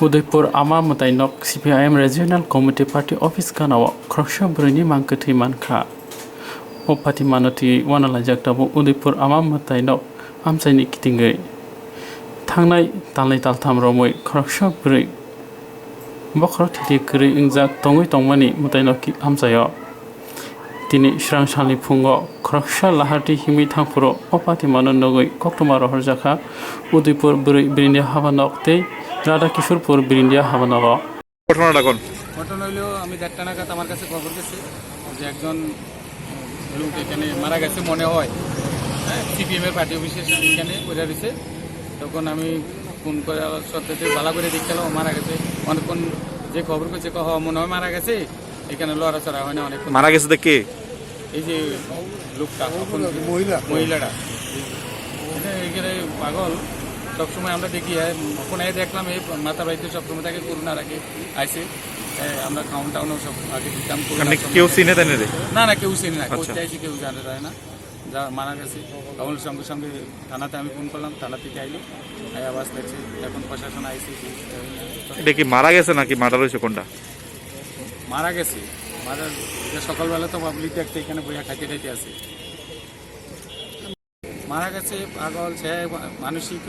Udaipur Ama Matainok CPIM Regional Committee Party Office Kanawa Kroksha Bruni Mankati Manka Opati Manoti Wanalajak Tabu Udaipur Ama Matainok Amsaini Kitingai Tangnai Talai Taltam Romoi Kroksha Bri Bokrok Titi Kri Inzak Tongui Tongmani Matainoki Amsayo Tini Shrang Shali Pungo Kroksha Lahati Himi Tangpuro Opati Manonogoi Koktomaro Horjaka Udaipur Brindia Havanokte Radha Kishorepur বিরিন্ডিয়া হাবানগর ঘটনাটা কোন ঘটনা হলো আমি 1:30 নাগাদ আমার কাছে খবর গেছে যে একজন লোক এখানে মারা গেছে মনে হয় সিপিএম এর পার্টি অফিসে এখানে পড়ে রয়েছে তখন আমি ফোন করে সত্যি ভালো করে দেখলাম মারা গেছে অনেকক্ষণ যে খবর পেয়েছে মনে হয় মারা গেছে এখানে লড়াচড়া হয় না অনেক মারা গেছে দেখে এই যে লোকটা মহিলাটা এখানে পাগল সবসময় আমরা দেখি ফোনে দেখলাম এই মাথা বাড়িতে সবসময় তাকে করোনা আগে আইসে আমরা খাউন টাউনও সব আগে দিতাম কেউ চিনে দেন রে না কেউ চিনি না কোথায় আইসি কেউ জানে যায় না যা মারা গেছে তখন সঙ্গে সঙ্গে থানাতে আমি ফোন করলাম থানা থেকে আইলো আওয়াজ দেখছি এখন প্রশাসন আইসি এটা কি মারা গেছে নাকি মারা রয়েছে কোনটা মারা গেছে সকালবেলা তো পাবলিক দেখতে এখানে বইয়া খাইতে খাইতে আছে মারা গেছে পাগল সে মানসিক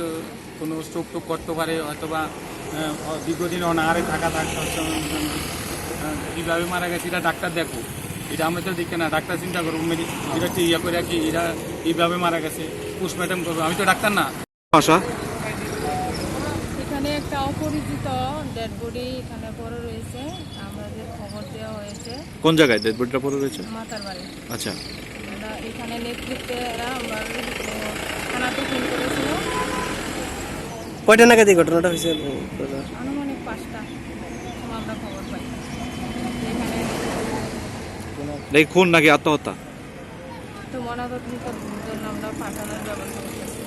কোনো স্ট্রোক টোক করতে পারে অথবা দীর্ঘদিন অনাহারে থাকা কীভাবে মারা গেছে এটা ডাক্তার দেখো এটা আমরা তো দেখি না ডাক্তার চিন্তা করবো এটা ইয়ে করে কি এরা এইভাবে মারা গেছে পোস্টমর্টম করবো আমি তো ডাক্তার না আশা এখানে একটা অপরিচিত ডেড বডি এখানে পড়ে রয়েছে আমাদের খবর দেওয়া হয়েছে কোন জায়গায় ডেড বডিটা পড়ে রয়েছে মাতার বাড়ি আচ্ছা এখানে নেতৃত্বে এরা আমরা থানাতে ফোন করেছিল কয়টা নাগাদ এই ঘটনাটা হয়েছে আনুমানিক 5টা আমরা খবর পাই এখানে দেখি খুন নাকি আত্মহত্যা তো ময়নাতদন্তের জন্য আমরা পাঠানোর ব্যবস্থা করতেছি